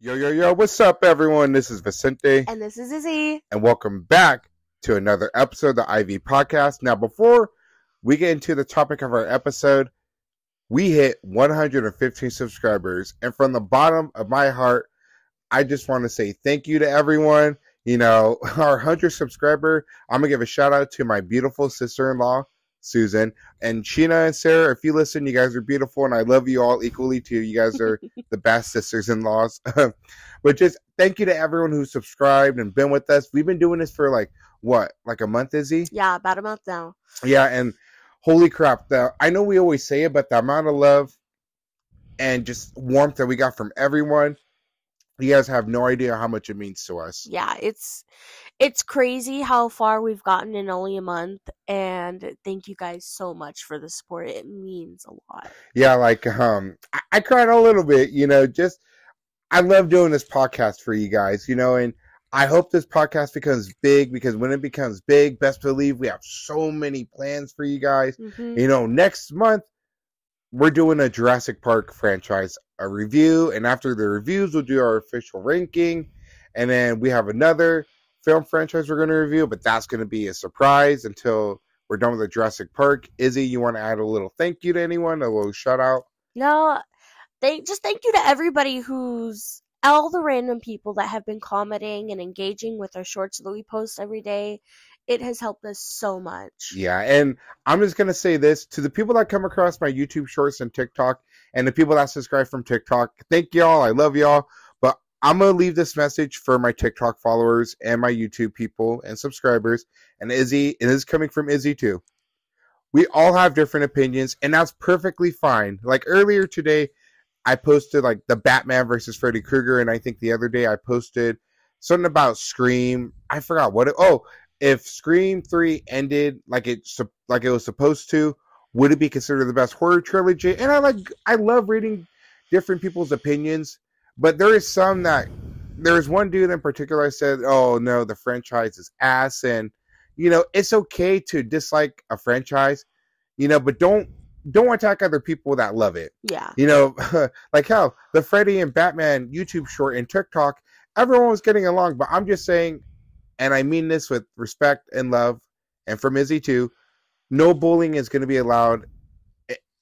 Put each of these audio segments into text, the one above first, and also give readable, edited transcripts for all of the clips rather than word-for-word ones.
Yo, what's up, everyone? This is Vicente. And this is Izzy. And welcome back to another episode of the IV Podcast. Now, before we get into the topic of our episode, we hit 115 subscribers. And from the bottom of my heart, I just want to say thank you to everyone. You know, our 100th subscriber, I'm going to give a shout out to my beautiful sister-in-law, Susan, and Sheena and Sarah. If you listen, you guys are beautiful, and I love you all equally too. You guys are the best sisters-in-laws. But just thank you to everyone who subscribed and been with us. We've been doing this for like a month, Izzy? Yeah, about a month now. Yeah, and holy crap, I know we always say it, but the amount of love and just warmth that we got from everyone, you guys have no idea how much it means to us. Yeah, it's crazy how far we've gotten in only a month, and thank you guys so much for the support. It means a lot. Yeah, like I cried a little bit, you know, just I love doing this podcast for you guys, you know, and I hope this podcast becomes big, because when it becomes big, best believe we have so many plans for you guys. Mm-hmm. You know, next month we're doing a Jurassic Park franchise a review, and after the reviews we'll do our official ranking, and then we have another film franchise we're going to review, but that's going to be a surprise until we're done with the Jurassic Park. Izzy, you want to add a little thank you to anyone, a little shout out? No, thank you to everybody all the random people that have been commenting and engaging with our shorts that we post every day. It has helped us so much. Yeah, and I'm just going to say this to the people that come across my YouTube shorts and TikTok, and the people that subscribe from TikTok. Thank y'all. I love y'all. But I'm going to leave this message for my TikTok followers and my YouTube people and subscribers. And Izzy, it is coming from Izzy too. We all have different opinions, and that's perfectly fine. Like earlier today, I posted like the Batman versus Freddy Krueger, and I think the other day I posted something about Scream. I forgot what if Scream 3 ended like it was supposed to, would it be considered the best horror trilogy? And I love reading different people's opinions, but there's one dude in particular I said, "Oh no, the franchise is ass," and you know, it's okay to dislike a franchise, you know, but don't attack other people that love it. Yeah. You know, like how the Freddy and Batman YouTube short and TikTok, everyone was getting along, but I'm just saying, and I mean this with respect and love, and from Izzy too, no bullying is going to be allowed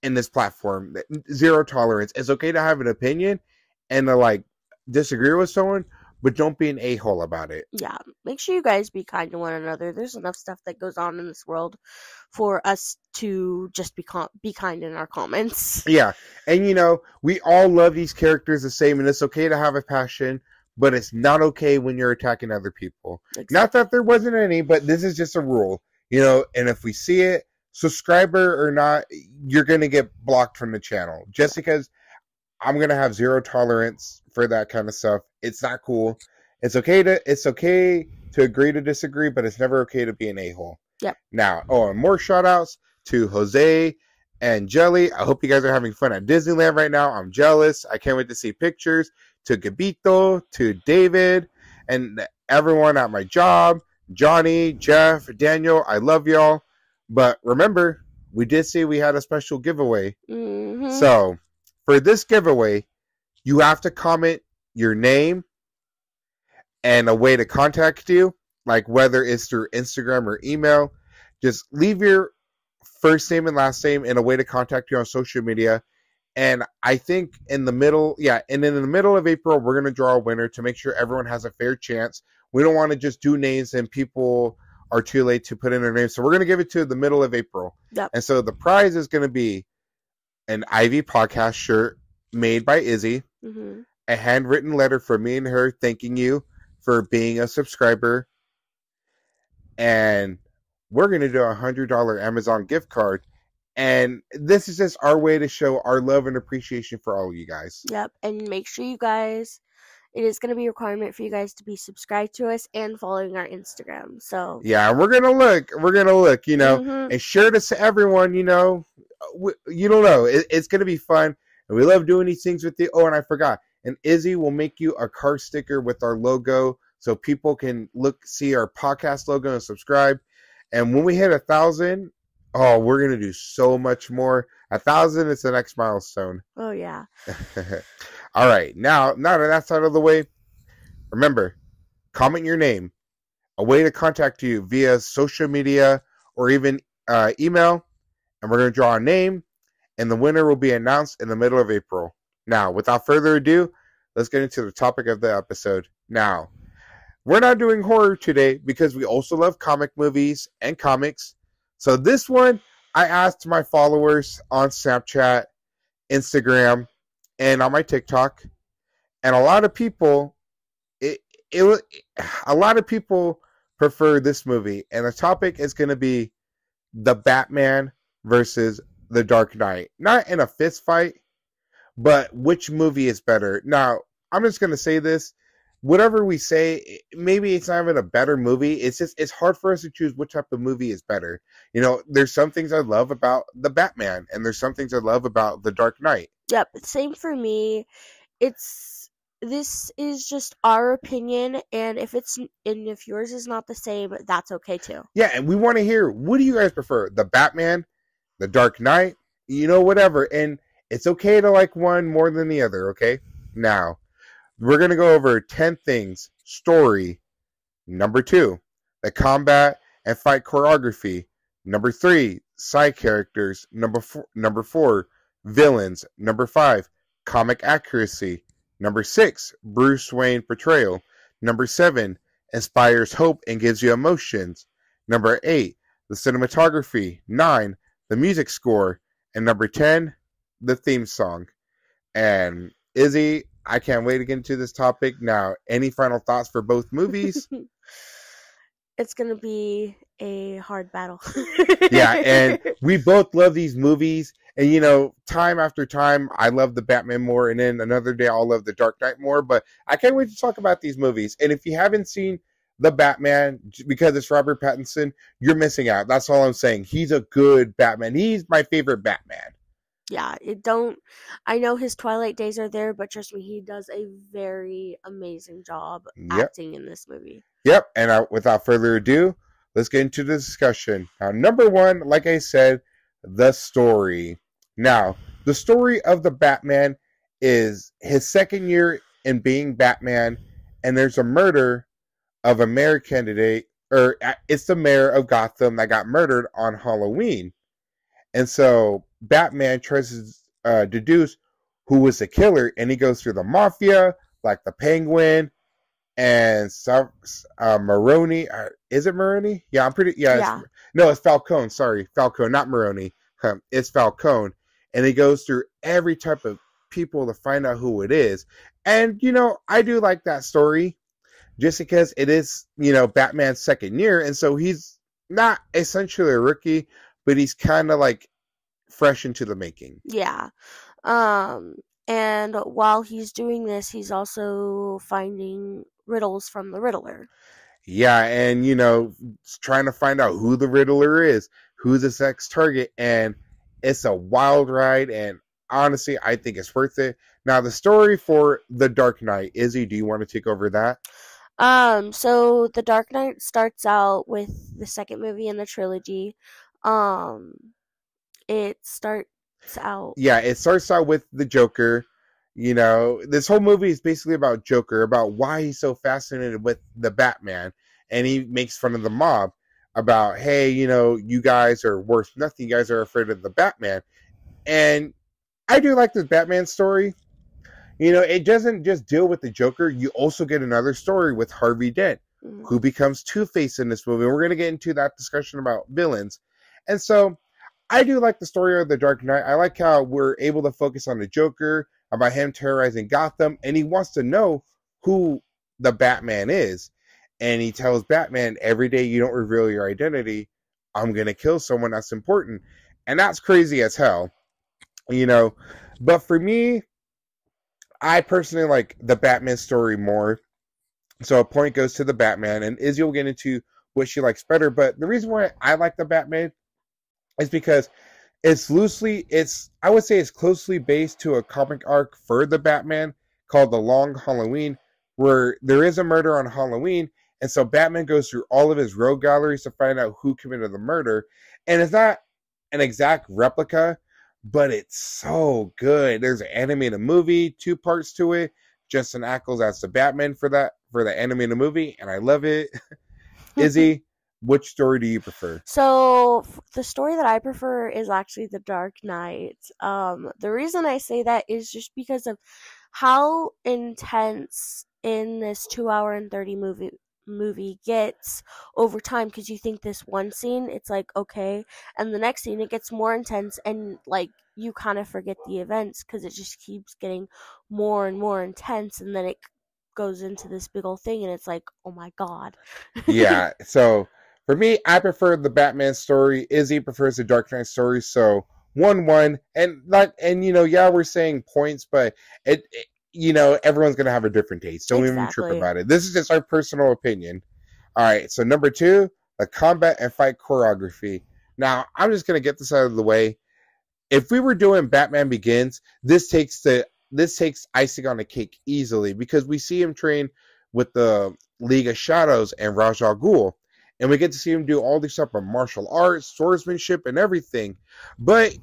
in this platform. Zero tolerance. It's okay to have an opinion and to like disagree with someone, but don't be an a-hole about it. Yeah, make sure you guys be kind to one another. There's enough stuff that goes on in this world for us to just be kind in our comments. Yeah, and you know, we all love these characters the same, and it's okay to have a passion, but it's not okay when you're attacking other people. Exactly. Not that there wasn't any, but this is just a rule, you know, and if we see it, subscriber or not, you're going to get blocked from the channel. Just because I'm going to have zero tolerance for that kind of stuff. It's not cool. It's okay to agree to disagree, but it's never okay to be an a-hole. Yep. Now, and more shout outs to Jose and Jelly. I hope you guys are having fun at Disneyland right now. I'm jealous. I can't wait to see pictures. To Gabito, to David, and everyone at my job, Johnny, Jeff, Daniel, I love y'all. But remember, we did say we had a special giveaway. Mm-hmm. So, for this giveaway, you have to comment your name and a way to contact you, like whether it's through Instagram or email. Just leave your first name and last name and a way to contact you on social media. And I think in the middle of April, we're going to draw a winner to make sure everyone has a fair chance. We don't want to just do names and people are too late to put in their names. So we're going to give it to the middle of April. Yep. And so the prize is going to be an IV Podcast shirt made by Izzy, mm-hmm. a handwritten letter from me and her thanking you for being a subscriber, and we're going to do a $100 Amazon gift card. And this is just our way to show our love and appreciation for all of you guys. Yep. And make sure you guys, it is going to be a requirement for you guys to be subscribed to us and following our Instagram. So yeah, we're going to look, you know, mm-hmm. and share this to everyone, you know. You don't know. It's going to be fun. And we love doing these things with you. Oh, and I forgot. And Izzy will make you a car sticker with our logo so people can see our podcast logo and subscribe. And when we hit 1,000, oh, we're going to do so much more. 1,000 is the next milestone. Oh, yeah. All right, now that that's out of the way, remember, comment your name, a way to contact you via social media or even email, and we're going to draw a name, and the winner will be announced in the middle of April. Now, without further ado, let's get into the topic of the episode. Now, we're not doing horror today because we also love comic movies and comics. So this one, I asked my followers on Snapchat, Instagram, and on my TikTok, and a lot of people, a lot of people prefer this movie, and the topic is going to be the Batman versus the Dark Knight. Not in a fist fight, but which movie is better. Now, I'm just going to say this. Whatever we say, maybe it's not even a better movie. It's hard for us to choose which type of movie is better. You know, there's some things I love about the Batman, and there's some things I love about the Dark Knight. Yep, same for me. This is just our opinion, and if yours is not the same, that's okay too. Yeah, and we want to hear, what do you guys prefer? The Batman, the Dark Knight, whatever. And it's okay to like one more than the other, okay? Now, we're going to go over 10 things. Story. Number 2, the combat and fight choreography. Number 3, side characters. Number 4, villains. Number 5, comic accuracy. Number 6, Bruce Wayne portrayal. Number 7, inspires hope and gives you emotions. Number 8, the cinematography. 9, the music score. And number 10, the theme song. And Izzy, I can't wait to get into this topic. Now, any final thoughts for both movies? It's going to be a hard battle. Yeah, and we both love these movies. And, time after time, I love the Batman more. And then another day, I'll love the Dark Knight more. But I can't wait to talk about these movies. And if you haven't seen the Batman, because it's Robert Pattinson, you're missing out. That's all I'm saying. He's a good Batman. He's my favorite Batman. Yeah, I know his Twilight days are there, but trust me, he does a very amazing job acting in this movie. Yep, and without further ado, let's get into the discussion. Now, number 1, like I said, the story. Now, the story of the Batman is his second year in being Batman, and there's a murder of a mayor candidate, or it's the mayor of Gotham that got murdered on Halloween. And so Batman tries to deduce who was the killer, and he goes through the mafia, like the Penguin, and Maroni. Is it Maroni? Yeah, I'm pretty. Yeah. It's Falcone. Sorry, Falcone, not Maroni. It's Falcone, and he goes through every type of people to find out who it is. And I do like that story, just because it is Batman's second year, and so he's not essentially a rookie, but he's kind of like fresh into the making. Yeah. And while he's doing this, he's also finding riddles from the Riddler. Yeah, and trying to find out who the Riddler is, who's his next target, and it's a wild ride, and honestly, I think it's worth it. Now, the story for The Dark Knight, Izzy, do you want to take over that? So The Dark Knight starts out with the second movie in the trilogy. It starts out with the Joker. This whole movie is basically about Joker, about why he's so fascinated with the Batman, and he makes fun of the mob about, hey, you guys are worth nothing, you guys are afraid of the Batman. And I do like this Batman story. It doesn't just deal with the Joker. You also get another story with Harvey Dent, who becomes Two-Face in this movie. We're going to get into that discussion about villains. And so I do like the story of The Dark Knight. I like how we're able to focus on the Joker, about him terrorizing Gotham, and he wants to know who the Batman is. And he tells Batman, every day you don't reveal your identity, I'm going to kill someone that's important. And that's crazy as hell. But for me, I personally like the Batman story more. So a point goes to the Batman, and Izzy will get into what she likes better. But the reason why I like the Batman is because I would say it's closely based to a comic arc for the Batman called The Long Halloween, where there is a murder on Halloween, and so Batman goes through all of his rogue galleries to find out who committed the murder. And it's not an exact replica, but it's so good. There's an animated movie, 2 parts to it. Jensen Ackles as the Batman for the animated movie, and I love it. Izzy, which story do you prefer? So the story that I prefer is actually The Dark Knight. The reason I say that is just because of how intense in this 2 hour and 30 movie gets over time, because you think this one scene it's like okay, and the next scene it gets more intense, and like you kind of forget the events because it just keeps getting more and more intense, and then it goes into this big old thing and it's like, oh my god. Yeah, so for me, I prefer the Batman story. Izzy prefers the Dark Knight story. So 1-1, and not, and yeah, we're saying points, but everyone's gonna have a different taste. Don't even trip Exactly. about it. This is just our personal opinion. All right, so number 2, the combat and fight choreography. Now, I'm just gonna get this out of the way. If we were doing Batman Begins, this takes icing on the cake easily, because we see him train with the League of Shadows and Ra's al Ghul, and we get to see him do all these type of martial arts, swordsmanship, and everything. But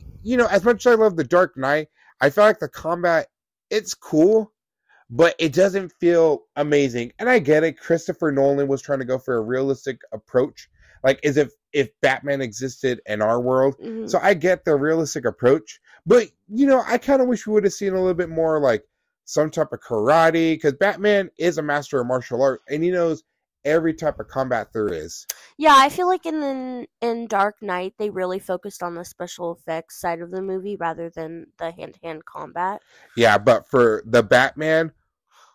as much as I love the Dark Knight, I feel like the combat, it's cool, but it doesn't feel amazing. And I get it. Christopher Nolan was trying to go for a realistic approach, like as if Batman existed in our world. Hmm. So I get the realistic approach, but I kind of wish we would have seen a little bit more like some type of karate, because Batman is a master of martial art and he knows every type of combat there is. Yeah, I feel like in Dark Knight they really focused on the special effects side of the movie rather than the hand-to-hand combat. Yeah, but for the Batman,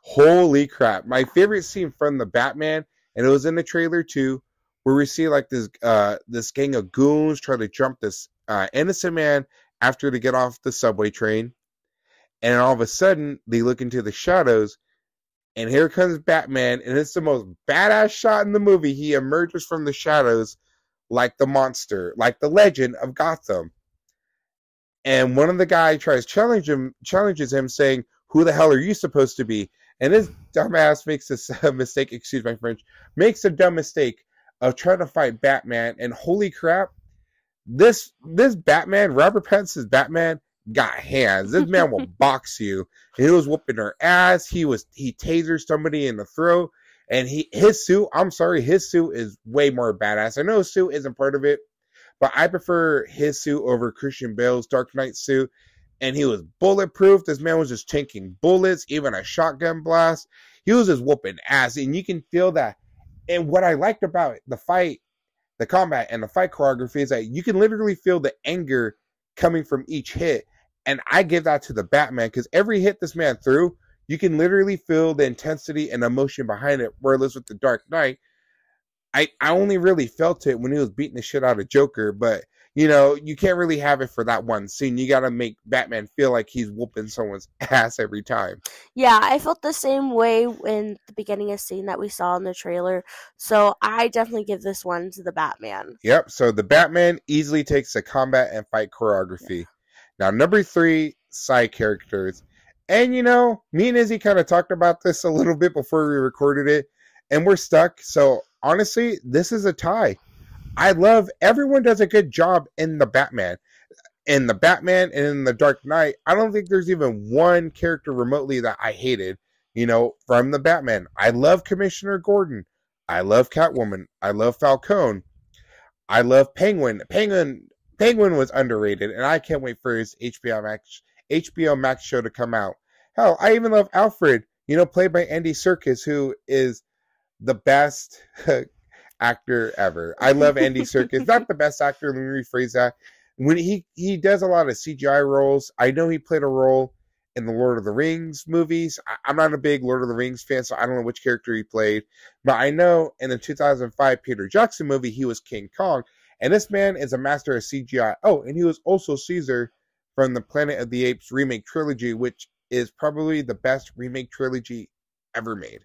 holy crap. My favorite scene from the Batman, and it was in the trailer too, where we see like this gang of goons try to jump this innocent man after to get off the subway train. And all of a sudden, they look into the shadows, and here comes Batman, and it's the most badass shot in the movie. He emerges from the shadows like the monster, like the legend of Gotham. And one of the guys challenges him, saying, "Who the hell are you supposed to be?" And this dumbass makes this mistake, excuse my French, makes a dumb mistake of trying to fight Batman. And holy crap, this Batman, Robert Pattinson's Batman, got hands. This man will box you. He was whooping her ass. He tasered somebody in the throat. And his suit is way more badass. I know his suit isn't part of it, but I prefer his suit over Christian Bale's Dark Knight suit. And he was bulletproof. This man was just taking bullets, even a shotgun blast. He was just whooping ass, and you can feel that. And what I liked about the fight, the combat, and the fight choreography is that you can literally feel the anger coming from each hit. And I give that to the Batman, because every hit this man threw, you can literally feel the intensity and emotion behind it. Whereas with the Dark Knight, I only really felt it when he was beating the shit out of Joker, but you can't really have it for that one scene. You got to make Batman feel like he's whooping someone's ass every time. Yeah, I felt the same way in the beginning of scene that we saw in the trailer. So I definitely give this one to the Batman. Yep, so the Batman easily takes the combat and fight choreography. Now, number 3, side characters. And me and Izzy kind of talked about this a little bit before we recorded it, and we're stuck. So honestly, this is a tie. I love, everyone does a good job in the Batman. In the Batman and in the Dark Knight, I don't think there's even one character remotely that I hated, from the Batman. I love Commissioner Gordon. I love Catwoman. I love Falcone. I love Penguin. Penguin was underrated, and I can't wait for his HBO Max show to come out. Hell, I even love Alfred, played by Andy Serkis, who is the best actor ever. I love Andy Serkis. Not the best actor, let me rephrase that. When he does a lot of CGI roles. I know he played a role in the Lord of the Rings movies. I'm not a big Lord of the Rings fan, so I don't know which character he played. But I know in the 2005 Peter Jackson movie, he was King Kong. And this man is a master of CGI. Oh, and he was also Caesar from the Planet of the Apes remake trilogy, which is probably the best remake trilogy ever made.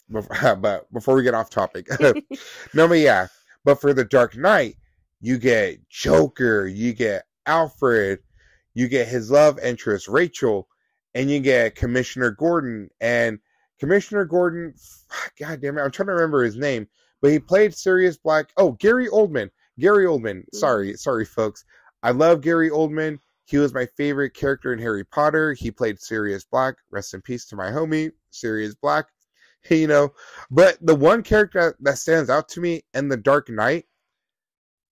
But before we get off topic. No, but yeah. But for the Dark Knight, you get Joker, you get Alfred, you get his love interest, Rachel, and you get Commissioner Gordon. And Commissioner Gordon, God damn it, I'm trying to remember his name, but he played Sirius Black. Oh, Gary Oldman. Sorry, folks. I love Gary Oldman. He was my favorite character in Harry Potter. He played Sirius Black. Rest in peace to my homie, Sirius Black. But the one character that stands out to me in The Dark Knight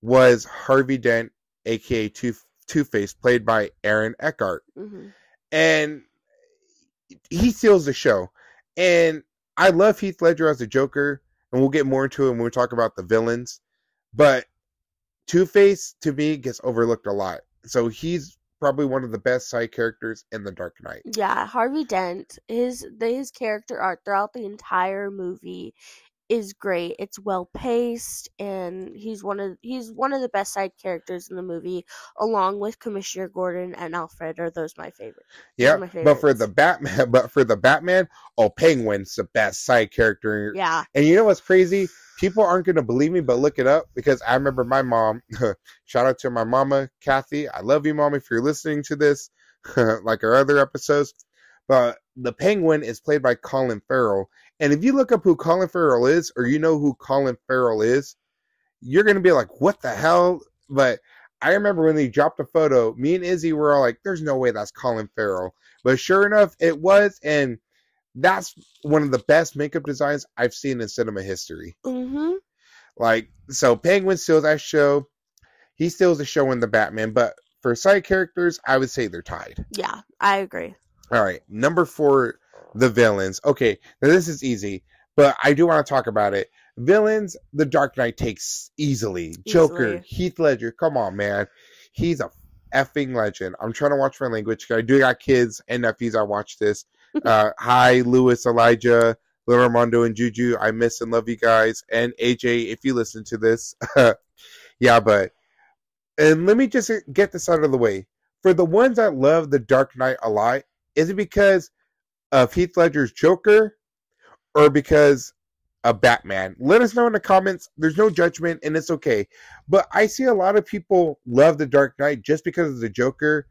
was Harvey Dent, aka Two-Face, played by Aaron Eckhart. Mm-hmm. And he steals the show. And I love Heath Ledger as a Joker, and we'll get more into it when we talk about the villains. But Two-Face, to me, gets overlooked a lot. So he's probably one of the best side characters in The Dark Knight. Yeah, Harvey Dent, his character arc throughout the entire movie is great. It's well paced, and he's one of the best side characters in the movie, along with Commissioner Gordon and Alfred. Are those my favorite? Yeah, but for the Batman, Penguin's the best side character. Yeah. And you know what's crazy? People aren't going to believe me, but look it up, because I remember my mom, shout out to my mama, Kathy. I love you, Mom, if you're listening to this, like our other episodes. But the Penguin is played by Colin Farrell. And if you look up who Colin Farrell is, or you know who Colin Farrell is, you're going to be like, what the hell? But I remember when they dropped a photo, me and Izzy were all like, there's no way that's Colin Farrell. But sure enough, it was. And that's one of the best makeup designs I've seen in cinema history. Mm-hmm. Like, so Penguin steals that show. He steals the show in the Batman. But for side characters, I would say they're tied. Yeah, I agree. All right, number 4, the villains. Okay, now this is easy, but I do want to talk about it. Villains, The Dark Knight takes easily. Joker, Heath Ledger, come on, man. He's a effing legend. I'm trying to watch my language. I do got kids and nephews. I watch this. Hi, Louis, Elijah, Little Armando, and Juju. I miss and love you guys. And AJ, if you listen to this. Yeah, and let me just get this out of the way. For the ones that love The Dark Knight a lot, is it because of Heath Ledger's Joker or because of Batman? Let us know in the comments. There's no judgment, and it's okay. But I see a lot of people love The Dark Knight just because of the Joker.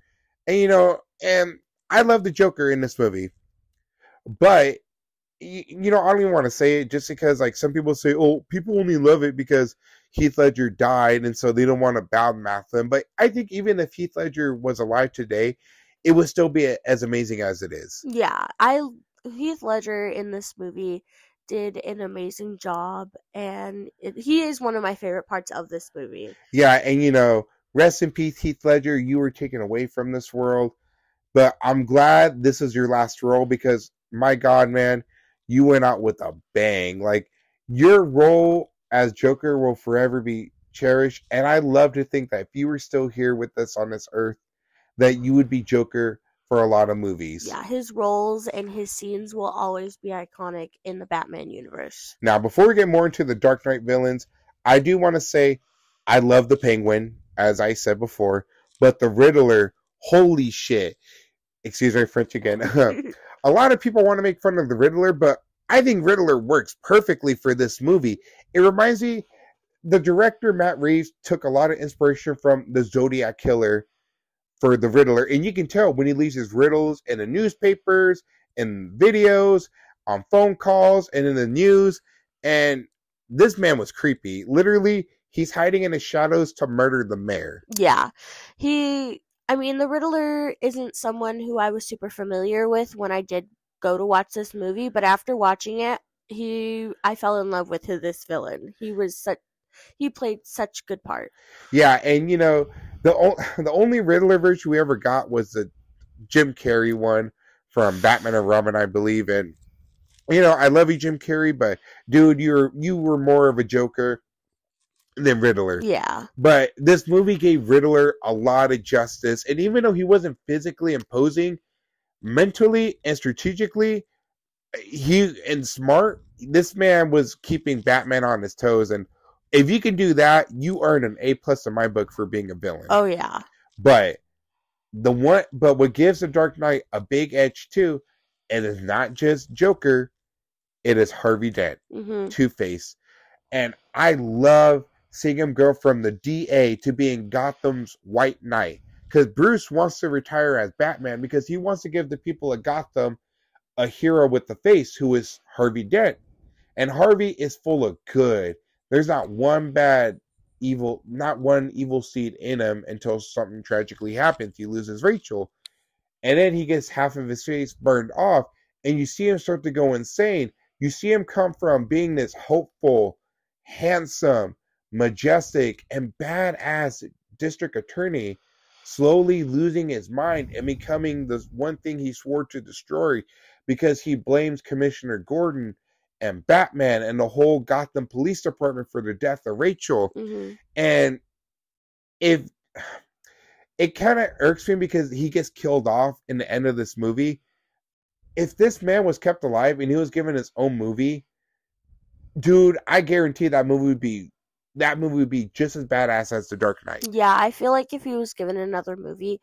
And, and I love the Joker in this movie. But, I don't even want to say it just because, like, some people say, oh, people only love it because Heath Ledger died, and so they don't want to badmouth him. But I think even if Heath Ledger was alive today, it would still be as amazing as it is. Yeah, Heath Ledger in this movie did an amazing job, and he is one of my favorite parts of this movie. Yeah, and rest in peace, Heath Ledger. You were taken away from this world, but I'm glad this is your last role because, my God, man, you went out with a bang. Like, your role as Joker will forever be cherished, and I love to think that if you were still here with us on this earth, that you would be Joker for a lot of movies. Yeah, his roles and his scenes will always be iconic in the Batman universe. Now, before we get more into the Dark Knight villains, I do want to say I love the Penguin, as I said before, but the Riddler, holy shit. Excuse my French again. A lot of people want to make fun of the Riddler, but I think Riddler works perfectly for this movie. It reminds me, the director, Matt Reeves, took a lot of inspiration from the Zodiac Killer for the Riddler, and you can tell when he leaves his riddles in the newspapers, in videos, on phone calls, and in the news. And this man was creepy. Literally, he's hiding in the shadows to murder the mayor. Yeah, the Riddler isn't someone who I was super familiar with when I did go to watch this movie, but after watching it, I fell in love with this villain. He played such good part. Yeah, and the only Riddler version we ever got was the Jim Carrey one from Batman and Robin, I believe. And I love you, Jim Carrey, but dude, you were more of a Joker than Riddler. Yeah. But this movie gave Riddler a lot of justice, and even though he wasn't physically imposing, mentally and strategically, and smart, this man was keeping Batman on his toes. And if you can do that, you earn an A+ in my book for being a villain. Oh yeah. But what gives the Dark Knight a big edge too, it is not just Joker, it is Harvey Dent, Two-Face. And I love seeing him go from the DA to being Gotham's White Knight. Because Bruce wants to retire as Batman because he wants to give the people of Gotham a hero with the face, who is Harvey Dent. And Harvey is full of good. There's not one bad evil seed in him until something tragically happens. He loses Rachel. And then he gets half of his face burned off, and you see him start to go insane. You see him come from being this hopeful, handsome, majestic, and badass district attorney, slowly losing his mind and becoming the one thing he swore to destroy, because he blames Commissioner Gordon and Batman and the whole Gotham Police Department for the death of Rachel. Mm-hmm. And if it kind of irks me because he gets killed off in the end of this movie. If this man was kept alive and he was given his own movie, dude, I guarantee that movie would be just as badass as The Dark Knight. Yeah, I feel like if he was given another movie,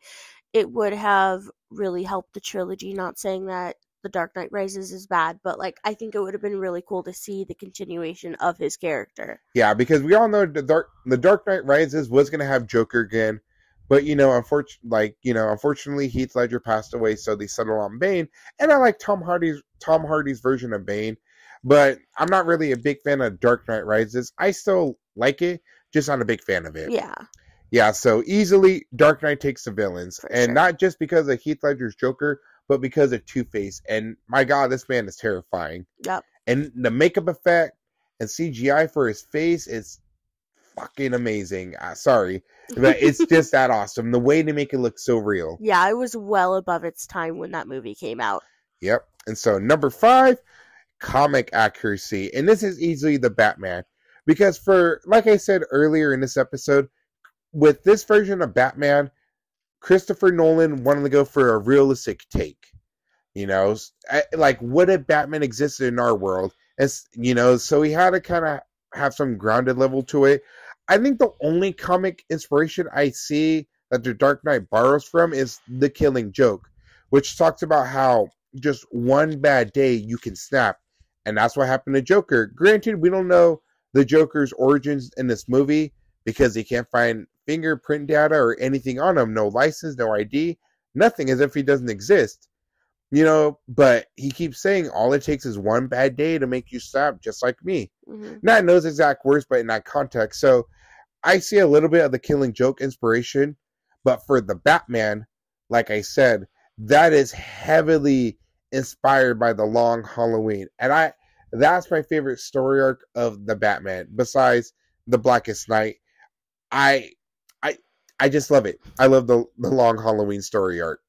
it would have really helped the trilogy. Not saying that The Dark Knight Rises is bad, but like I think it would have been really cool to see the continuation of his character. Yeah, because we all know The Dark Knight Rises was going to have Joker again. But, unfortunately, Heath Ledger passed away, so they settled on Bane. And I like Tom Hardy's version of Bane. But I'm not really a big fan of Dark Knight Rises. I still like it, just not a big fan of it. Yeah. Yeah, so easily, Dark Knight takes the villains. For and sure. Not just because of Heath Ledger's Joker, but because of Two-Face. And my God, this man is terrifying. Yep. And the makeup effect and CGI for his face is fucking amazing. Sorry, but it's just that awesome. The way they make it look so real. Yeah, it was well above its time when that movie came out. Yep. And so number 5, comic accuracy. And this is easily the Batman. Because like I said earlier in this episode, with this version of Batman, Christopher Nolan wanted to go for a realistic take. Like what if Batman existed in our world? So he had to kind of have some grounded level to it. I think the only comic inspiration I see that The Dark Knight borrows from is The Killing Joke, which talks about how just one bad day you can snap. And that's what happened to Joker. Granted, we don't know the Joker's origins in this movie because he can't find fingerprint data or anything on him. No license, no ID, nothing, as if he doesn't exist. But he keeps saying all it takes is one bad day to make you snap, just like me. Mm-hmm. Not in those exact words, but in that context. So I see a little bit of The Killing Joke inspiration, but for the Batman, like I said, that is heavily inspired by The Long Halloween. And that's my favorite story arc of the Batman, besides The Blackest Night. I just love it. I love the Long Halloween story arc.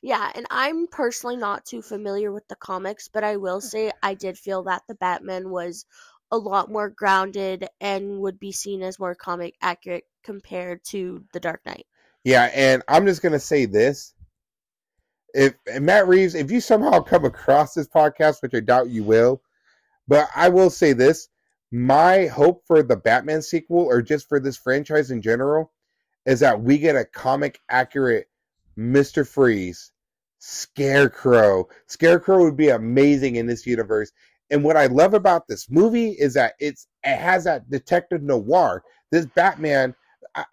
Yeah, and I'm personally not too familiar with the comics, but I will say I did feel that the Batman was a lot more grounded and would be seen as more comic accurate compared to The Dark Knight. Yeah, and I'm just going to say this. If Matt Reeves, if you somehow come across this podcast, which I doubt you will, but I will say this. My hope for the Batman sequel, or just for this franchise in general, is that we get a comic accurate Mr. Freeze, Scarecrow. Scarecrow would be amazing in this universe. And what I love about this movie is that it has that detective noir. This Batman,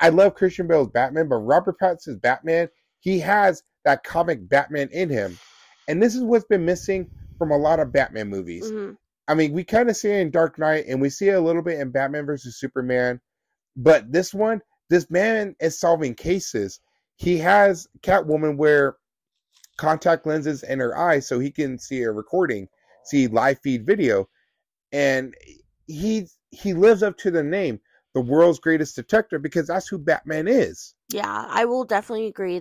I love Christian Bale's Batman, but Robert Pattinson's Batman, he has that comic Batman in him. And this is what's been missing from a lot of Batman movies. Mm-hmm. I mean, we kind of see it in Dark Knight, and we see it a little bit in Batman vs. Superman. But this man is solving cases. He has Catwoman wear contact lenses in her eyes so he can see a recording, see live feed video. And he lives up to the name, the world's greatest detective, because that's who Batman is. Yeah, I will definitely agree.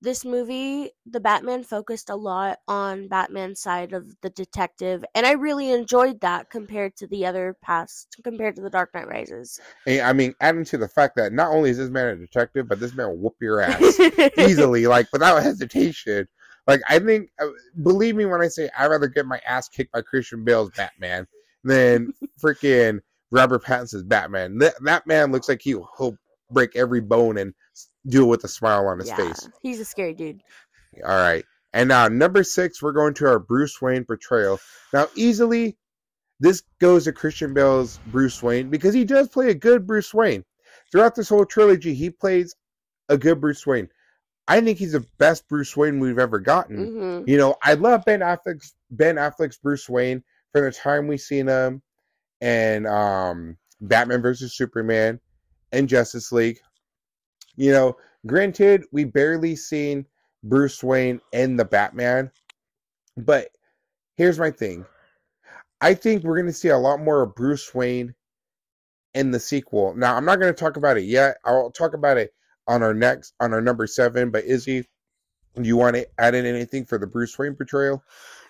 This movie, the Batman focused a lot on Batman's side of the detective, and I really enjoyed that compared to The Dark Knight Rises. And, I mean, adding to the fact that not only is this man a detective, but this man will whoop your ass easily, like, without hesitation. Like, I think, believe me when I say I'd rather get my ass kicked by Christian Bale's Batman than freaking Robert Pattinson's Batman. That man looks like he'll break every bone and do it with a smile on his face. He's a scary dude. All right. And now, number 6, we're going to our Bruce Wayne portrayal. Now, easily, this goes to Christian Bale's Bruce Wayne because he does play a good Bruce Wayne. Throughout this whole trilogy, he plays a good Bruce Wayne. I think he's the best Bruce Wayne we've ever gotten. Mm-hmm. I love Ben Affleck's Bruce Wayne for the time we've seen him and Batman versus Superman, and Justice League. You know, granted, we barely seen Bruce Wayne in the Batman, but here's my thing. I think we're going to see a lot more of Bruce Wayne in the sequel. Now, I'm not going to talk about it yet. I'll talk about it on our number 7. But Izzy, do you want to add in anything for the Bruce Wayne portrayal?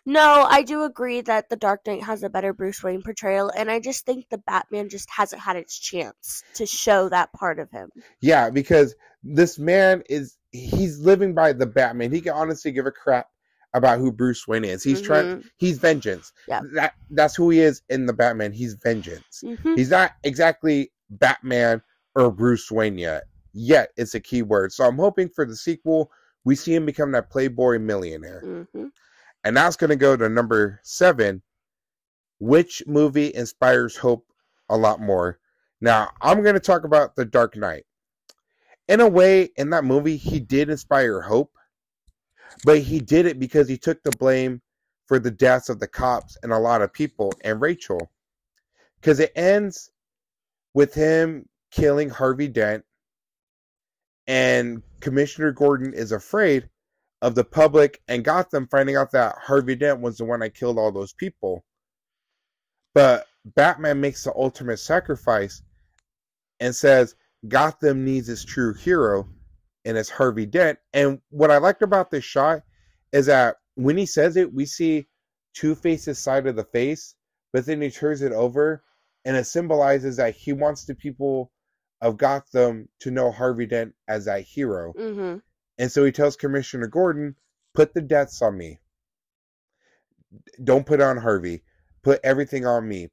No, I do agree that The Dark Knight has a better Bruce Wayne portrayal, and I just think the Batman just hasn't had its chance to show that part of him. Yeah, because this man he's living by the Batman. He can honestly give a crap about who Bruce Wayne is. He's he's vengeance. Yeah. That's who he is in the Batman. He's vengeance. Mm-hmm. He's not exactly Batman or Bruce Wayne yet. Yet it's a key word. So I'm hoping for the sequel we see him become that playboy millionaire. Mm-hmm. And that's going to go to number 7. Which movie inspires hope a lot more? Now, I'm going to talk about The Dark Knight. In a way, in that movie, he did inspire hope. But he did it because he took the blame for the deaths of the cops and a lot of people and Rachel. Because it ends with him killing Harvey Dent. And Commissioner Gordon is afraid of the public and Gotham finding out that Harvey Dent was the one that killed all those people. But Batman makes the ultimate sacrifice and says Gotham needs its true hero, and it's Harvey Dent. And what I liked about this shot is that when he says it, we see Two-Face's side of the face, but then he turns it over, and it symbolizes that he wants the people of Gotham to know Harvey Dent as that hero. Mm-hmm. And so he tells Commissioner Gordon, put the deaths on me. Don't put it on Harvey. Put everything on me.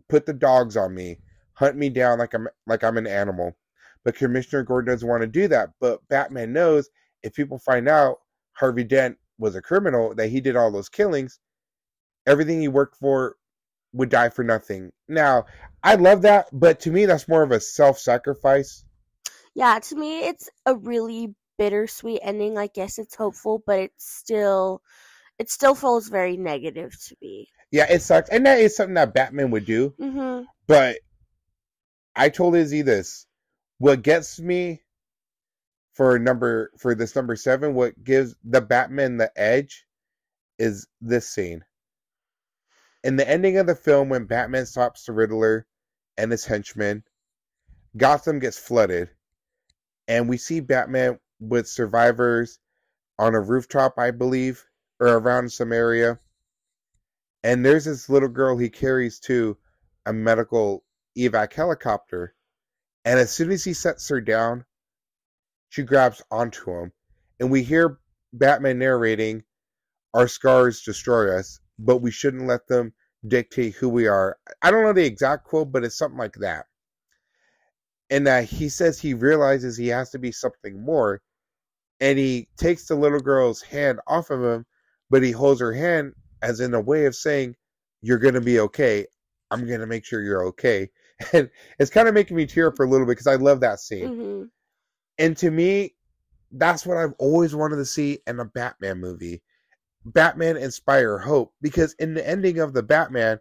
Put the dogs on me. Hunt me down like I'm an animal. But Commissioner Gordon doesn't want to do that. But Batman knows if people find out Harvey Dent was a criminal, that he did all those killings, everything he worked for would die for nothing. Now, I love that, but to me, that's more of a self-sacrifice. Yeah, to me, it's a really bittersweet ending. Like, yes, it's hopeful, but it still feels very negative to me. Yeah, it sucks. And that is something that Batman would do. Mm-hmm. But I told Izzy this. What gets me for this number 7, what gives the Batman the edge is this scene. In the ending of the film, when Batman stops the Riddler and his henchmen, Gotham gets flooded. And we see Batman with survivors on a rooftop, I believe, or around some area. And there's this little girl he carries to a medical evac helicopter. And as soon as he sets her down, she grabs onto him. And we hear Batman narrating, our scars destroy us, but we shouldn't let them dictate who we are. I don't know the exact quote, but it's something like that. And that he says he realizes he has to be something more. And he takes the little girl's hand off of him, but he holds her hand as in a way of saying, you're going to be okay. I'm going to make sure you're okay. And it's kind of making me tear up for a little bit because I love that scene. Mm-hmm. And to me, that's what I've always wanted to see in a Batman movie. Batman inspire hope. Because in the ending of the Batman,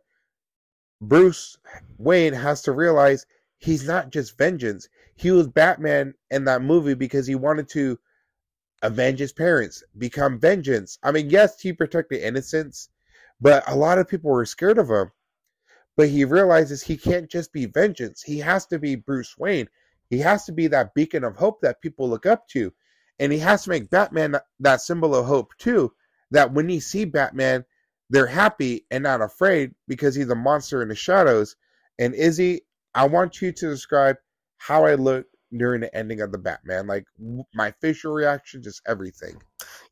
Bruce Wayne has to realize he's not just vengeance. He was Batman in that movie because he wanted to avenge his parents, become vengeance. I mean, yes, he protected innocents, but a lot of people were scared of him. But he realizes he can't just be vengeance. He has to be Bruce Wayne. He has to be that beacon of hope that people look up to. And he has to make Batman that symbol of hope too. That when you see Batman, they're happy and not afraid because he's a monster in the shadows. And Izzy, I want you to describe how I look during the ending of the Batman. Like, my facial reaction, just everything.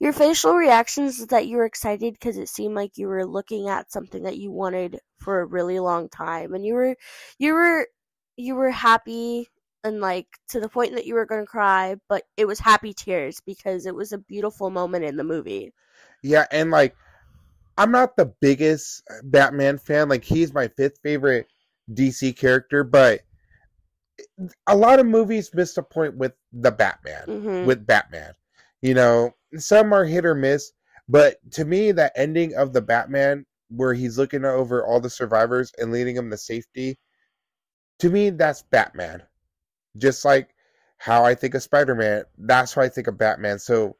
Your facial reactions is that you were excited because it seemed like you were looking at something that you wanted for a really long time, and you were happy and like to the point that you were going to cry, but it was happy tears because it was a beautiful moment in the movie. Yeah, and like, I'm not the biggest Batman fan. Like, he's my 5th favorite DC character, but a lot of movies miss the point with the Batman. Mm-hmm. With Batman, you know, some are hit or miss, but to me, that ending of the Batman where he's looking over all the survivors and leading them to safety, To me, that's Batman. Just like how I think of Spider-Man, that's how I think of Batman. So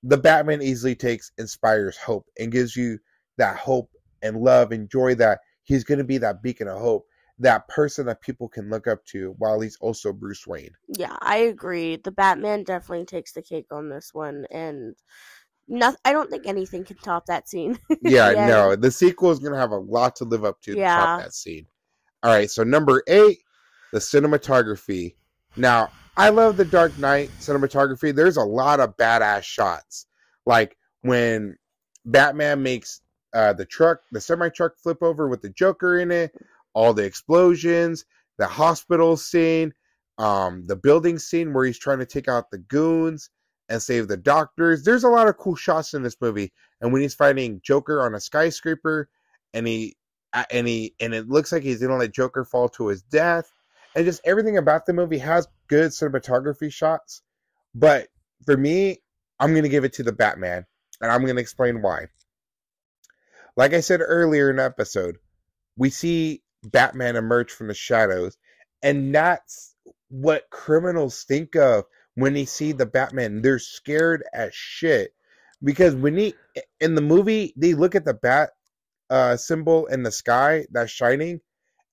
the Batman easily inspires hope and gives you that hope and love and joy that he's going to be that beacon of hope, that person that people can look up to while he's also Bruce Wayne. Yeah, I agree. The Batman definitely takes the cake on this one, and I don't think anything can top that scene. Yeah, no, the sequel is going to have a lot to live up to top that scene. All right, so number 8, the cinematography. Now, I love the Dark Knight cinematography. There's a lot of badass shots. Like when Batman makes the semi-truck flip over with the Joker in it, all the explosions, the hospital scene, the building scene where he's trying to take out the goons and save the doctors. There's a lot of cool shots in this movie. And when he's fighting Joker on a skyscraper and it looks like he's gonna let Joker fall to his death. And just everything about the movie has good cinematography shots. But for me, I'm going to give it to the Batman. And I'm going to explain why. Like I said earlier in the episode, we see Batman emerge from the shadows. And that's what criminals think of when they see the Batman. They're scared as shit. Because in the movie, they look at the bat symbol in the sky that's shining.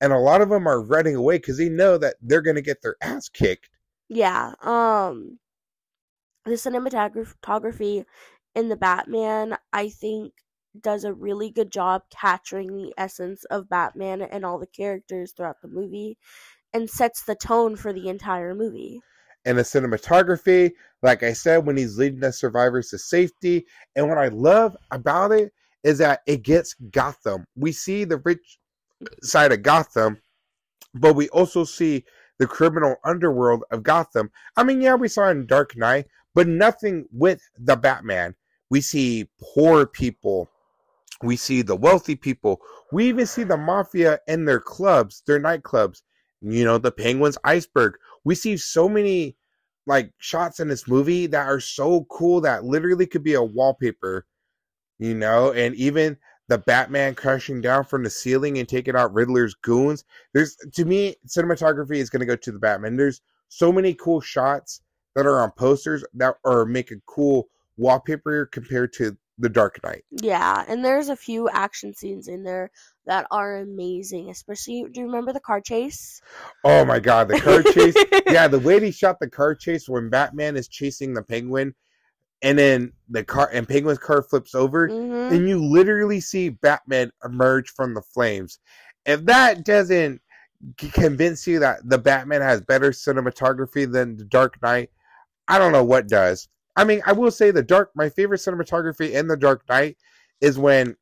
And a lot of them are running away because they know that they're going to get their ass kicked. Yeah. The cinematography in the Batman, I think, does a really good job capturing the essence of Batman and all the characters throughout the movie and sets the tone for the entire movie. And the cinematography, like I said, when he's leading the survivors to safety. And what I love about it is that it gets Gotham. We see the rich side of Gotham, but we also see the criminal underworld of Gotham. I mean, yeah, we saw it in Dark Knight, but nothing with the Batman. We see poor people. We see the wealthy people. We even see the mafia in their clubs, their nightclubs. You know, the Penguin's iceberg. We see so many like shots in this movie that are so cool that literally could be a wallpaper, you know, and even the Batman crashing down from the ceiling and taking out Riddler's goons. To me, cinematography is going to go to the Batman. There's so many cool shots that are on posters that are making cool wallpaper compared to the Dark Knight. Yeah, and there's a few action scenes in there that are amazing. Especially, do you remember the car chase? Oh my God, the car chase! Yeah, the way they shot the car chase when Batman is chasing the Penguin. And then Penguin's car flips over, and you literally see Batman emerge from the flames. If that doesn't convince you that the Batman has better cinematography than the Dark Knight, I don't know what does. I mean, I will say my favorite cinematography in the Dark Knight is when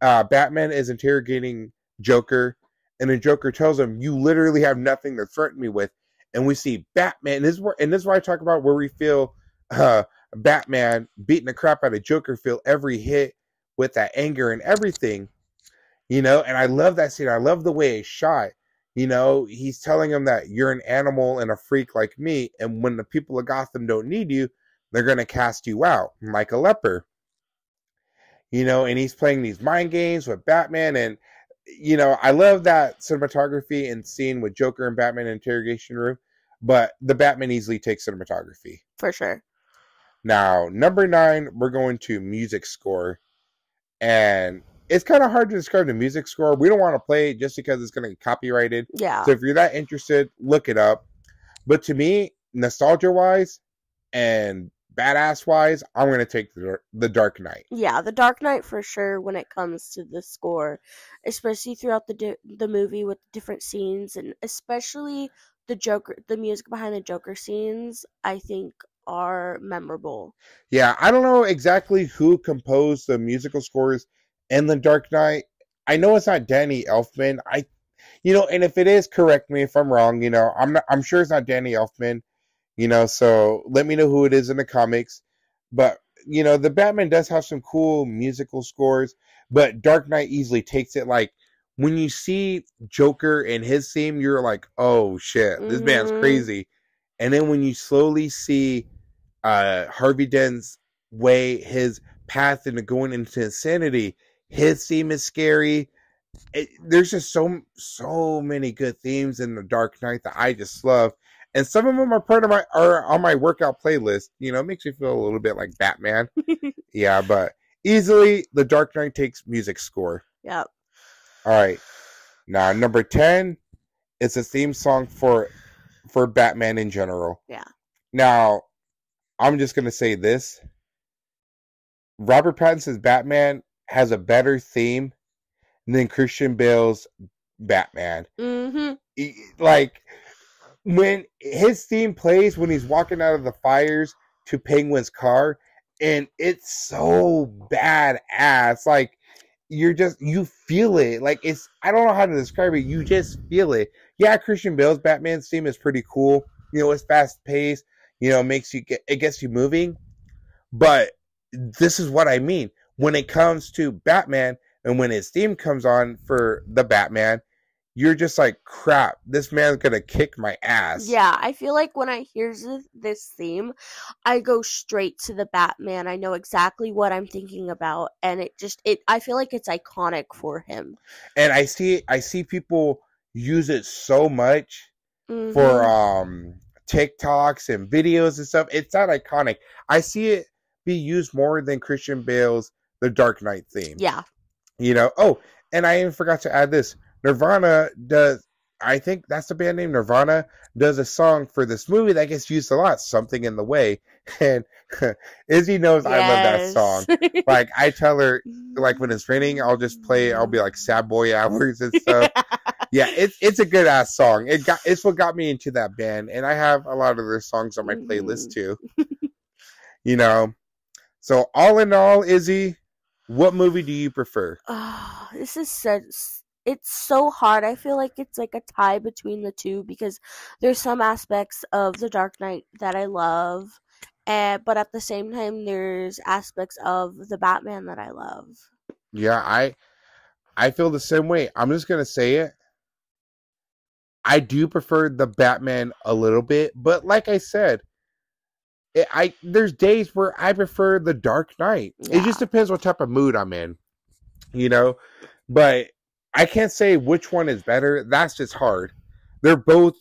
Batman is interrogating Joker, and the Joker tells him, "You literally have nothing to threaten me with." And we see Batman, and this is why I talk about where we feel Batman beating the crap out of Joker, feel every hit with that anger and everything, you know. And I love that scene. I love the way it's shot. You know, he's telling him that you're an animal and a freak like me, and when the people of Gotham don't need you, they're going to cast you out like a leper. You know, and he's playing these mind games with Batman, and you know, I love that cinematography and scene with Joker and Batman in the interrogation room, but the Batman easily takes cinematography. For sure. Now, number 9, we're going to music score. And it's kind of hard to describe the music score. We don't want to play it just because it's going to get copyrighted. Yeah. So if you're that interested, look it up. But to me, nostalgia-wise and badass-wise, I'm going to take the Dark Knight. Yeah, the Dark Knight for sure when it comes to the score. Especially throughout the movie with different scenes. And especially the music behind the Joker scenes, I think are memorable. Yeah, I don't know exactly who composed the musical scores in The Dark Knight. I know it's not Danny Elfman. And if it is, correct me if I'm wrong. You know, I'm sure it's not Danny Elfman. You know, so let me know who it is in the comics. But you know, the Batman does have some cool musical scores, but Dark Knight easily takes it. Like when you see Joker and his theme, you're like, oh shit, this man's crazy. And then when you slowly see Harvey Dent's his path into going into insanity, his theme is scary. there's just so many good themes in The Dark Knight that I just love, and some of them are on my workout playlist. It makes me feel a little bit like Batman. Yeah, but easily The Dark Knight takes music score. Yep. All right, now number 10 is a theme song for Batman in general. Yeah. Now, I'm just gonna say this: Robert Pattinson's Batman has a better theme than Christian Bale's Batman. Mm-hmm. Like, when his theme plays when he's walking out of the fires to Penguin's car, and it's so badass. Like, you feel it. Like, I don't know how to describe it. You just feel it. Yeah, Christian Bale's Batman's theme is pretty cool. It's fast paced. It gets you moving. But this is what I mean. When it comes to Batman, and when his theme comes on for the Batman, you're just like, crap, this man's gonna kick my ass. Yeah, I feel like when I hear this theme, I go straight to the Batman. I know exactly what I'm thinking about, and I feel like it's iconic for him. And I see people use it so much Mm-hmm. for TikToks and videos and stuff. It's not iconic. I see it be used more than Christian Bale's The Dark Knight theme. Yeah. Oh, and I even forgot to add this. Nirvana does, I think that's the band name, Nirvana, does a song for this movie that gets used a lot, Something in the Way. And Izzy knows I love that song. Like, I tell her, like, when it's raining, I'll just play it. I'll be like, Sad Boy Hours and stuff. Yeah, it's a good ass song. It's what got me into that band, and I have a lot of their songs on my playlist too. So all in all, Izzy, what movie do you prefer? This is it's so hard. I feel like it's like a tie between the two because there's some aspects of The Dark Knight that I love, but at the same time, there's aspects of the Batman that I love. Yeah, I feel the same way. I'm just gonna say it. I do prefer the Batman a little bit, but like I said, there's days where I prefer the Dark Knight. Yeah. It just depends what type of mood I'm in, But I can't say which one is better. That's just hard. They're both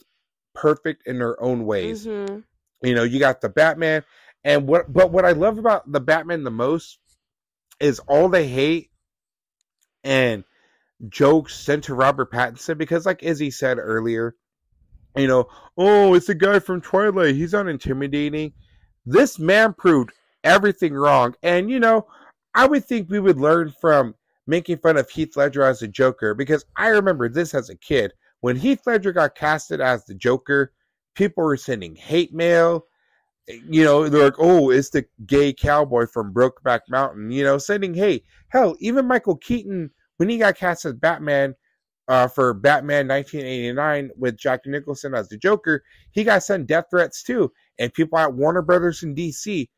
perfect in their own ways. Mm-hmm. You got the Batman, but what I love about the Batman the most is all the hate and jokes sent to Robert Pattinson, because like Izzy said earlier, oh, it's the guy from Twilight, he's not intimidating. This man proved everything wrong. And I would think we would learn from making fun of Heath Ledger as the Joker, because I remember this as a kid. When Heath Ledger got casted as the Joker, people were sending hate mail. They're like, oh, it's the gay cowboy from Brokeback Mountain, sending hate. Hell, even Michael Keaton, when he got cast as Batman for Batman 1989 with Jack Nicholson as the Joker, he got sent death threats too. And people at Warner Brothers in DC,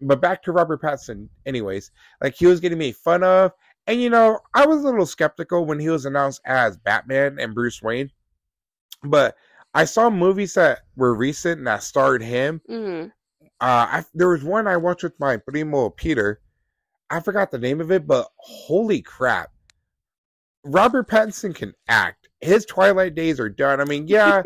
but back to Robert Pattinson anyways, like, he was getting made fun of. And, I was a little skeptical when he was announced as Batman and Bruce Wayne. But I saw movies that were recent that starred him. Mm-hmm. There was one I watched with my primo Peter. I forgot the name of it, but holy crap. Robert Pattinson can act. His Twilight days are done. I mean, yeah,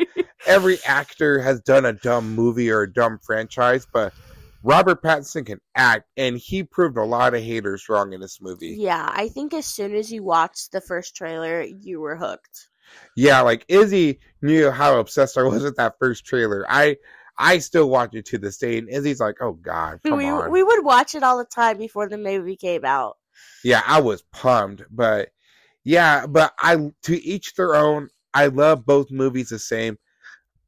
every actor has done a dumb movie or a dumb franchise, but Robert Pattinson can act, and he proved a lot of haters wrong in this movie. Yeah, I think as soon as you watched the first trailer, you were hooked. Yeah, like, Izzy knew how obsessed I was with that first trailer. I still watch it to this day, and Izzy's like, oh God, come on. We would watch it all the time before the movie came out. Yeah, I was pumped, but yeah, but to each their own. I love both movies the same.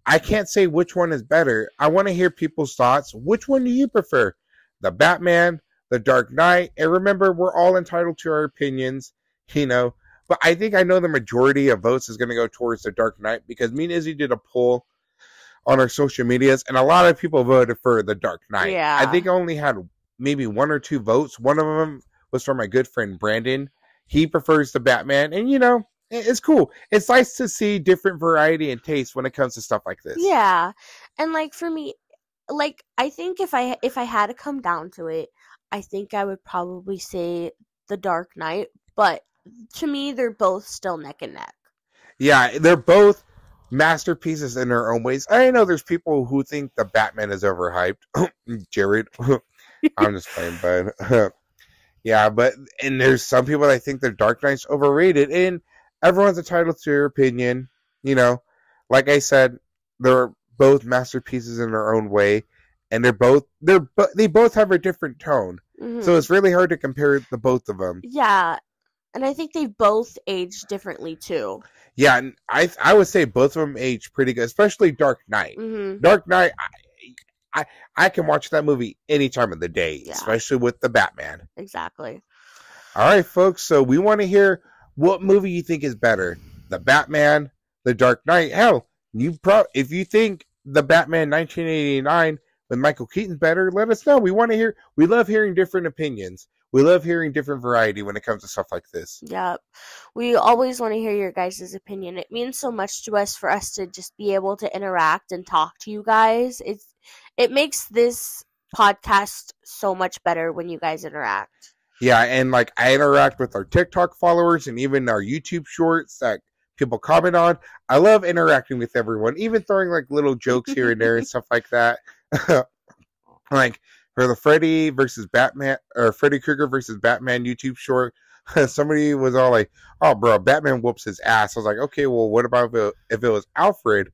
I can't say which one is better. I want to hear people's thoughts. Which one do you prefer? The Batman, The Dark Knight? And remember, we're all entitled to our opinions, But I think I know the majority of votes is going to go towards The Dark Knight, because me and Izzy did a poll on our social medias, and a lot of people voted for The Dark Knight. Yeah. I think I only had maybe 1 or 2 votes. One of them was from my good friend Brandon. He prefers the Batman, and it's cool. It's nice to see different variety and taste when it comes to stuff like this. Yeah, and like, for me, like, I think if I had to come down to it, I think I would probably say The Dark Knight. But to me, they're both still neck and neck. Yeah, they're both masterpieces in their own ways. I know there's people who think the Batman is overhyped. Jared, I'm just playing, bud. Yeah, and there's some people that think the Dark Knight's overrated, and everyone's entitled to their opinion. You know, like I said, they're both masterpieces in their own way, and they both have a different tone. Mm-hmm. So it's really hard to compare the both of them. Yeah, and I think they both aged differently too. Yeah, and I would say both of them aged pretty good, especially Dark Knight. Mm-hmm. Dark Knight, I can watch that movie any time of the day, especially with the Batman. Exactly. All right, folks. So we want to hear what movie you think is better, the Batman, the Dark Knight. Hell, if you think the Batman 1989 with Michael Keaton's better, let us know. We want to hear. We love hearing different opinions. We love hearing different variety when it comes to stuff like this. Yep. We always want to hear your guys' opinion. It means so much to us for us to just be able to interact and talk to you guys. It makes this podcast so much better when you guys interact. Yeah, and like I interact with our TikTok followers and even our YouTube shorts that people comment on. I love interacting with everyone, even throwing like little jokes here and there and stuff like that. Like for the Freddy Krueger versus Batman YouTube short, somebody was all like, "Oh, bro, Batman whoops his ass." I was like, "Okay, well, what about if it was Alfred?"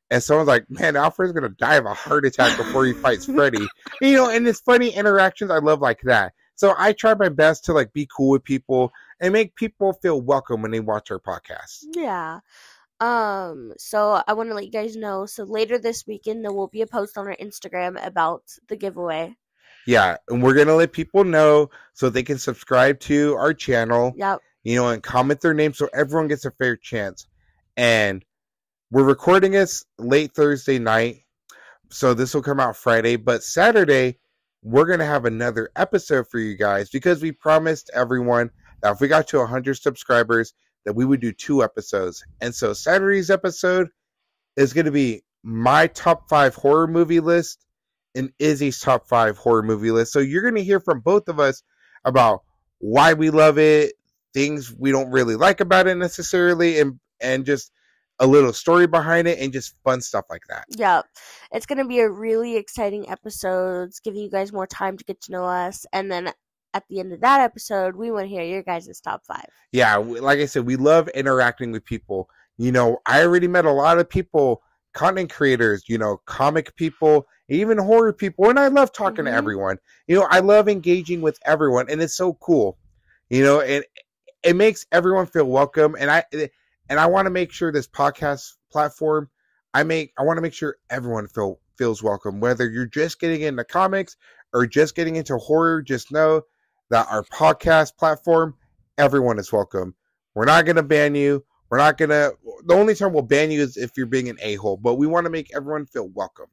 And someone's like, "Man, Alfred's gonna die of a heart attack before he fights Freddy." And it's funny interactions I love like that. So I try my best to like be cool with people and make people feel welcome when they watch our podcast. Yeah. So I want to let you guys know. So later this weekend, there will be a post on our Instagram about the giveaway. Yeah, and we're gonna let people know so they can subscribe to our channel. Yep. And comment their name so everyone gets a fair chance. And we're recording this late Thursday night, so this will come out Friday. But Saturday, we're gonna have another episode for you guys because we promised everyone that if we got to 100 subscribers, that we would do 2 episodes. And so Saturday's episode is gonna be my top 5 horror movie list and Izzy's top 5 horror movie list. So you're going to hear from both of us about why we love it, things we don't really like about it necessarily, and just a little story behind it and just fun stuff like that. Yeah. It's going to be a really exciting episode. It's giving you guys more time to get to know us. And then at the end of that episode, we want to hear your guys' top 5. Yeah. Like I said, we love interacting with people. I already met a lot of people, content creators, comic people, even horror people, and I love talking to everyone. I love engaging with everyone, and it's so cool. And it makes everyone feel welcome. And I want to make sure this podcast platform, I want to make sure everyone feels welcome. Whether you're just getting into comics or just getting into horror, just know that our podcast platform, everyone is welcome. We're not going to ban you. The only time we'll ban you is if you're being an a-hole, but we want to make everyone feel welcome.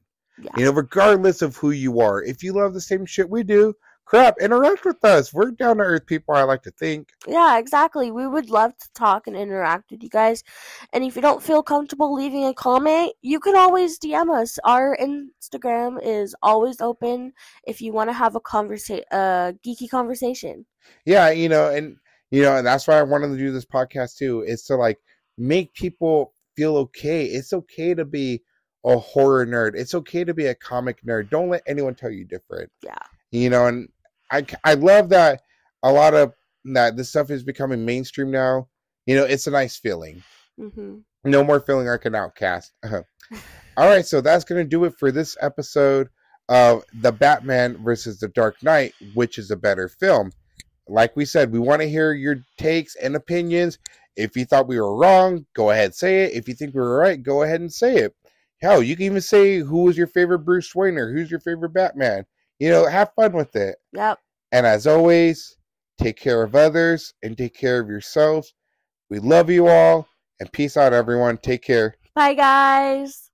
Yeah. Regardless of who you are. If you love the same shit we do, interact with us. We're down to earth people, I like to think. Yeah, exactly. We would love to talk and interact with you guys. And if you don't feel comfortable leaving a comment, you can always DM us. Our Instagram is always open if you want to have a geeky conversation. Yeah, and that's why I wanted to do this podcast too, is to like make people feel okay. It's okay to be a horror nerd. It's okay to be a comic nerd. Don't let anyone tell you different. Yeah. And I love that a lot of that this stuff is becoming mainstream now. It's a nice feeling. Mm-hmm. No more feeling like an outcast. All right, so that's going to do it for this episode of The Batman versus The Dark Knight, which is a better film. Like we said, we want to hear your takes and opinions. If you thought we were wrong, go ahead, say it. If you think we were right, go ahead and say it. Hell, you can even say who was your favorite Bruce Wayne or who's your favorite Batman. Have fun with it. Yep. And as always, take care of others and take care of yourselves. We love you all, and peace out, everyone. Take care. Bye, guys.